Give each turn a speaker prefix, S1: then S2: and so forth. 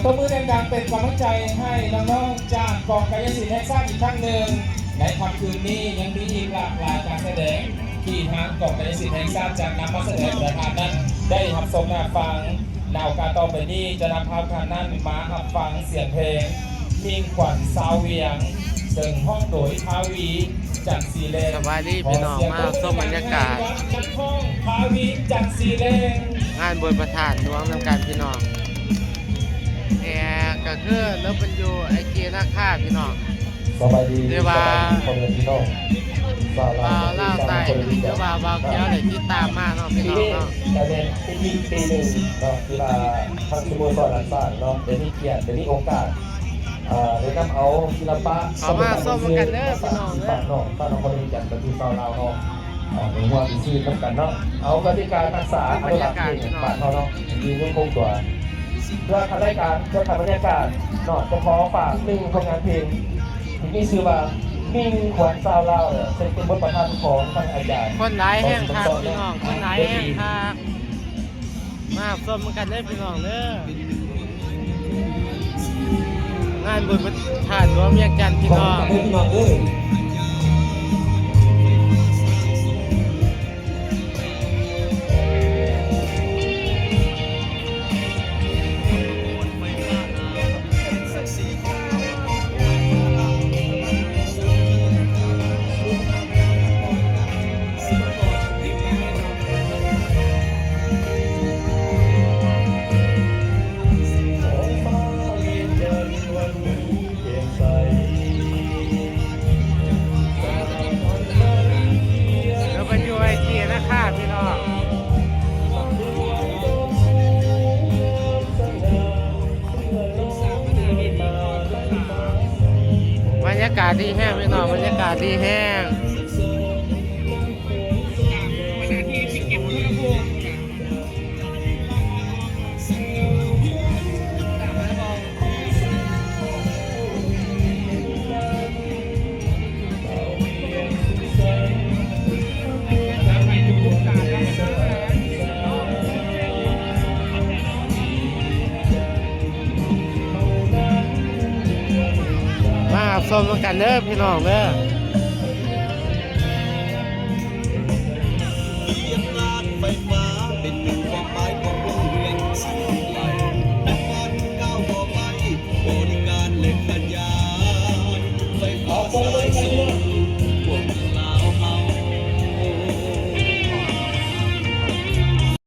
S1: ตบมือดังๆเป็นกำลังใจให้น้องๆจากกองกายศิลป์แห่งชาติอีกครั้งหนึ่งในค่ำคืนนี้ยังมีอีกหลากหลายการแสดงที่ทางกองกายศิลป์แห่งชาติจากนำมาแสดงประธานนั้นได้รับชมรับฟังนาวการต่อไปนี้จะนำภาพการนั้นมารับฟังเสียงเพลงมิงขวัญสาวเวียงซึ่งห้องโดยทาวีจันทร์สีเลง
S2: สบายดีพี่น้องมาส้มบรรยากาศ
S1: จันทร์ห้องทาวีจันทร์สีเลง
S2: งานบนประธานดวงนำการพี่น้องแอก็คือรถบรรยุไอเกียนาค่าพี่น้อง
S3: สบายดี
S2: เรียกว่า
S3: คนเดียวพี่น้อง
S2: บ่าวเล่าใต้หรือว่าบ่าวเกี้ยวเลยที่ตามมาเนาะพี่
S3: ปี
S2: น้อง
S3: นี้
S2: เนาะ
S3: จะเป็นปีหนึ่งเนาะที่ว่าทางสโมสรอันซ่านเนาะเดี๋ยวนี้เกียรติเดี๋ยวนี้โอกาสได้นำเอาศิลปะ
S2: เขามาส้มกันเด้อพี่น้องเด้
S3: ฝา
S2: อก
S3: น้องฝากน้องคนรู้จักกับที่ชาวลาวเนาะในหัวมีชื่อน้ำกันเนาะเอากติการักษาอนุรักษ์เพลงบ้านเขาเนาะยืนยังคงตัวเพื่อทำรายการเพื่อทำบรรยากาศเนาะจะขอฝากหนึ่งผลงานเพลงที่มีชื่อว่ามิ่งขวัญชาวลาวเนี่ยเป็นบทประพันธ์ของท่านอาจารย์
S2: คนหลายแห้งคักพี่น้องคนหลายแห้งคักมาส้มกันเด้อพี่น้องเด้องานบนประธานดวงเมียงจันทร์พี่น้อง
S3: พี่น้องเอ้ย
S2: แล้วบรรยุไอเกียนาค่าพี่น้องบรรยากาศดีแห้งพี่น้องบรรยากาศดีแห้งมาส้มกันเด้อพี่น้องเด้อ